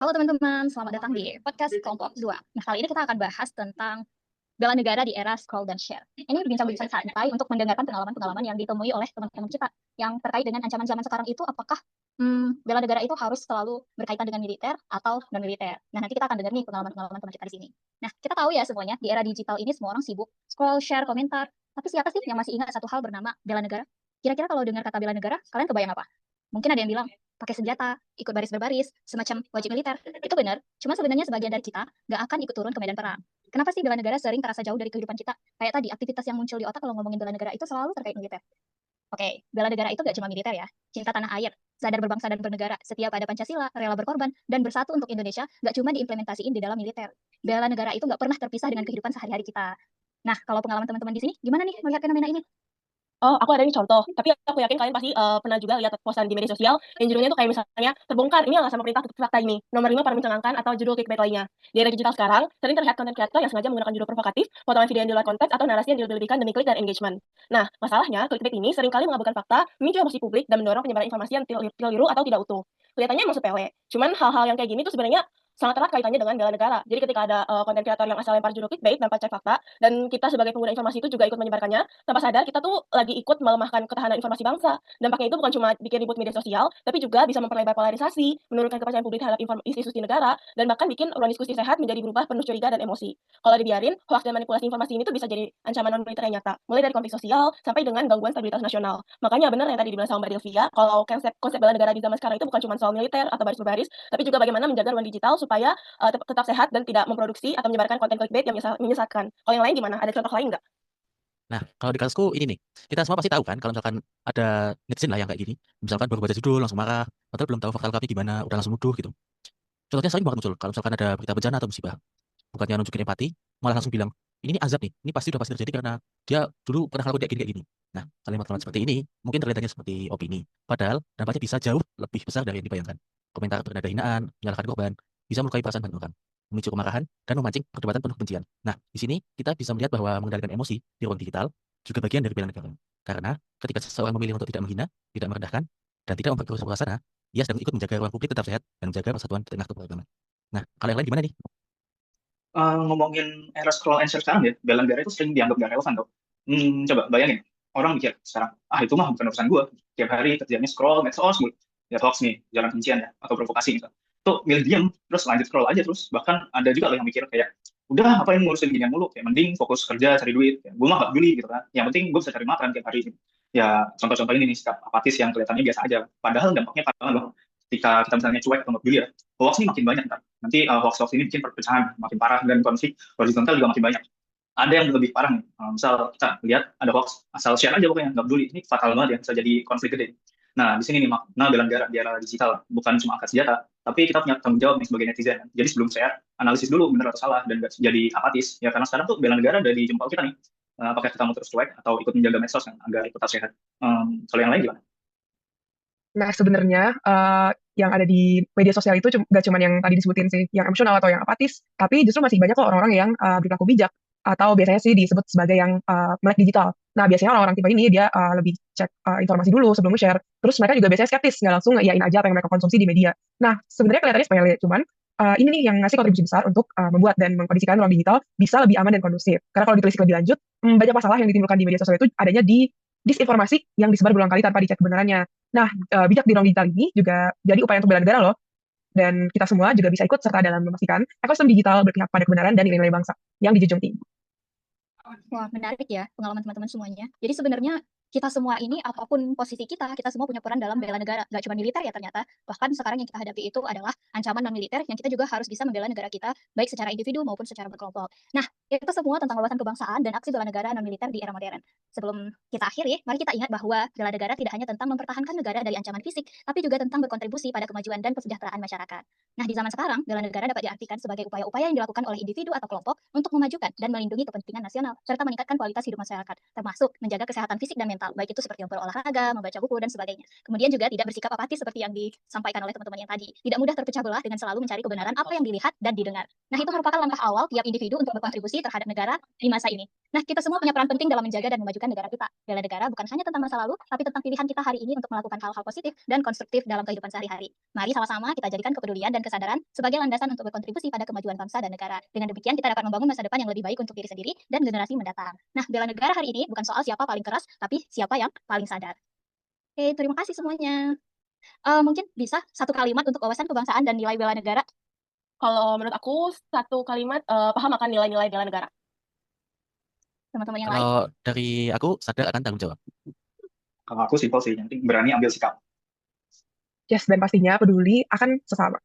Halo teman-teman, selamat datang di podcast kelompok 2. Nah, kali ini kita akan bahas tentang bela negara di era scroll dan share. Ini bincang-bincang santai untuk mendengarkan pengalaman-pengalaman yang ditemui oleh teman-teman kita yang terkait dengan ancaman zaman sekarang itu apakah bela negara itu harus selalu berkaitan dengan militer atau non-militer. Nah, nanti kita akan dengar nih pengalaman-pengalaman teman kita di sini. Nah, kita tahu ya semuanya, di era digital ini semua orang sibuk scroll, share, komentar. Tapi siapa sih yang masih ingat satu hal bernama bela negara? Kira-kira kalau dengar kata bela negara, kalian kebayang apa? Mungkin ada yang bilang, pakai senjata, ikut baris berbaris, semacam wajib militer. Itu benar, cuma sebenarnya sebagian dari kita nggak akan ikut turun ke medan perang. Kenapa sih bela negara sering terasa jauh dari kehidupan kita? Kayak tadi, aktivitas yang muncul di otak kalau ngomongin bela negara itu selalu terkait militer. Oke, bela negara itu gak cuma militer ya. Cinta tanah air, sadar berbangsa dan bernegara, setia pada Pancasila, rela berkorban, dan bersatu untuk Indonesia gak cuma diimplementasiin di dalam militer. Bela negara itu gak pernah terpisah dengan kehidupan sehari-hari kita. Nah, kalau pengalaman teman-teman di sini, gimana nih melihat fenomena ini? Oh, aku ada nih contoh. Tapi aku yakin kalian pasti pernah juga lihat posan di media sosial yang judulnya tuh kayak misalnya terbongkar ini alasan pemerintah tutup fakta ini. Nomor 5 para mencengangkan atau judul clickbait lainnya. Di era digital sekarang, sering terlihat konten kreator yang sengaja menggunakan judul provokatif, potongan video yang di luar konteks atau narasi yang dilebih-lebihkan demi klik dan engagement. Nah, masalahnya clickbait ini seringkali mengabaikan fakta, memicu emosi publik dan mendorong penyebaran informasi yang keliru atau tidak utuh. Kelihatannya emang sepele. Cuman hal-hal yang kayak gini tuh sebenarnya sangat erat kaitannya dengan bela negara. Jadi ketika ada konten kreator yang asal lempar judul clickbait tanpa cek fakta dan kita sebagai pengguna informasi itu juga ikut menyebarkannya, tanpa sadar kita tuh lagi ikut melemahkan ketahanan informasi bangsa. Dampaknya itu bukan cuma bikin ribut media sosial, tapi juga bisa memperlebar polarisasi, menurunkan kepercayaan publik terhadap institusi negara, dan bahkan bikin ruang diskusi sehat menjadi berubah penuh curiga dan emosi. Kalau dibiarin, hoax dan manipulasi informasi ini tuh bisa jadi ancaman non-militer yang nyata, mulai dari konflik sosial sampai dengan gangguan stabilitas nasional. Makanya benar yang tadi dibilang sama Mbak Delvia, kalau konsep bela negara di zaman sekarang itu bukan cuma soal militer atau baris berbaris, tapi juga bagaimana menjaga ruang digital supaya tetap sehat dan tidak memproduksi atau menyebarkan konten clickbait yang menyesatkan. Kalau yang lain gimana? Ada contoh lain nggak? Nah, kalau di kasusku ini nih, kita semua pasti tahu kan kalau misalkan ada netizen lah yang kayak gini, misalkan baru baca judul langsung marah, padahal belum tahu fakta lengkapnya gimana, udah langsung nuduh gitu. Contohnya sering banget muncul, kalau misalkan ada berita bencana atau musibah, bukannya nunjukin empati, malah langsung bilang, ini nih azab nih, ini pasti udah pasti terjadi karena dia dulu pernah ngelakuin kayak gini. Nah, kalimat-kalimat seperti ini mungkin terlihatnya seperti opini, padahal dampaknya bisa jauh lebih besar dari yang dibayangkan. Komentar bernada hinaan, menyalahkan korban, bisa melukai perasaan banyak orang, memicu kemarahan, dan memancing perdebatan penuh kebencian. Nah, di sini kita bisa melihat bahwa mengendalikan emosi di ruang digital juga bagian dari bela negara. Karena ketika seseorang memilih untuk tidak menghina, tidak merendahkan, dan tidak memperkeruh suasana, ia sedang ikut menjaga ruang publik tetap sehat dan menjaga persatuan di tengah keberagaman. Nah, kalau yang lain gimana nih? Ngomongin era scroll and share sekarang ya, bela negara itu sering dianggap gak relevan tuh. Coba bayangin, orang mikir sekarang, itu mah bukan urusan gue. Tiap hari kerjanya scroll, medsos, mulu. Ya hoax nih, jalan kebencian ya, atau provokasi gitu. Tuh milih diam, terus lanjut scroll aja terus. Bahkan ada juga loh yang mikir kayak, udah apa yang ngurusin ginian mulu, kayak mending fokus kerja, cari duit. Ya, gue mah gak peduli gitu kan. Yang penting gue bisa cari makan tiap hari. Ya contoh-contoh ini nih, sikap apatis yang kelihatannya biasa aja. Padahal dampaknya parah banget loh. Ketika kita misalnya cuek atau nggak peduli ya, hoax ini makin banyak kan. Nanti hoax-hoax ini bikin perpecahan makin parah dan konflik horizontal juga makin banyak. Ada yang lebih parah nih, misal kita lihat ada hoax, asal share aja pokoknya, nggak peduli. Ini fatal banget ya, bisa jadi konflik gede. Nah, di sini nih makna bela negara di era digital, bukan cuma angkat senjata, tapi kita punya tanggung jawab nih sebagai netizen. Jadi sebelum share, analisis dulu benar atau salah, dan nggak jadi apatis. Ya karena sekarang tuh bela negara ada di jempol kita nih. Apakah kita mau terus cuek atau ikut menjaga medsos kan, agar tetap sehat. Kalau yang lain gimana? Nah, sebenarnya yang ada di media sosial itu gak cuma yang tadi disebutin sih, yang emosional atau yang apatis, tapi justru masih banyak kok orang-orang yang berperilaku bijak, atau biasanya sih disebut sebagai yang melek digital. Nah, biasanya orang-orang tipe ini dia lebih cek informasi dulu sebelum share, terus mereka juga biasanya skeptis, nggak langsung ngiyain aja apa yang mereka konsumsi di media. Nah, sebenarnya kelihatannya sepele, cuman ini nih yang ngasih kontribusi besar untuk membuat dan mengkondisikan ruang digital bisa lebih aman dan kondusif. Karena kalau ditelisik lebih lanjut, banyak masalah yang ditimbulkan di media sosial itu adanya di disinformasi yang disebar berulang kali tanpa dicek kebenarannya. Nah, bijak di ruang digital ini juga jadi upaya untuk bela negara loh. Dan kita semua juga bisa ikut serta dalam memastikan ekosistem digital berpihak pada kebenaran dan nilai-nilai bangsa yang dijunjung tinggi. Wah, menarik ya pengalaman teman-teman semuanya. Jadi sebenarnya kita semua ini, apapun posisi kita, kita semua punya peran dalam bela negara. Nggak cuma militer ya ternyata. Bahkan sekarang yang kita hadapi itu adalah ancaman non-militer yang kita juga harus bisa membela negara kita, baik secara individu maupun secara berkelompok. Nah, itu semua tentang wawasan kebangsaan dan aksi bela negara non-militer di era modern. Sebelum kita akhiri, mari kita ingat bahwa bela negara tidak hanya tentang mempertahankan negara dari ancaman fisik, tapi juga tentang berkontribusi pada kemajuan dan kesejahteraan masyarakat. Nah, di zaman sekarang, bela negara dapat diartikan sebagai upaya-upaya yang dilakukan oleh individu atau kelompok untuk memajukan dan melindungi kepentingan nasional, serta meningkatkan kualitas hidup masyarakat, termasuk menjaga kesehatan fisik dan mental fundamental, baik itu seperti yang berolahraga, membaca buku, dan sebagainya. Kemudian juga tidak bersikap apatis seperti yang disampaikan oleh teman-teman yang tadi. Tidak mudah terpecah belah dengan selalu mencari kebenaran apa yang dilihat dan didengar. Nah, itu merupakan langkah awal tiap individu untuk berkontribusi terhadap negara di masa ini. Nah, kita semua punya peran penting dalam menjaga dan memajukan negara kita. Bela negara bukan hanya tentang masa lalu, tapi tentang pilihan kita hari ini untuk melakukan hal-hal positif dan konstruktif dalam kehidupan sehari-hari. Mari sama-sama kita jadikan kepedulian dan kesadaran sebagai landasan untuk berkontribusi pada kemajuan bangsa dan negara. Dengan demikian, kita dapat membangun masa depan yang lebih baik untuk diri sendiri dan generasi mendatang. Nah, bela negara hari ini bukan soal siapa paling keras, tapi siapa yang paling sadar. Oke, terima kasih semuanya. Mungkin bisa satu kalimat untuk wawasan kebangsaan dan nilai bela negara. Kalau menurut aku satu kalimat paham akan nilai-nilai bela negara. Teman-teman yang lain, Kalau dari aku sadar akan tanggung jawab. Kalau aku simpel sih, yang penting berani ambil sikap. Yes, dan pastinya peduli akan sesama.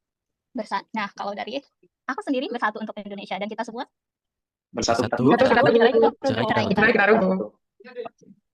bersatu. Nah, kalau dari aku sendiri bersatu untuk Indonesia dan kita semua Bersatu kita Bersatu dulu. Satu kita Cerai kita cerai kita cerai kita Mari kita runtuh. runtuh.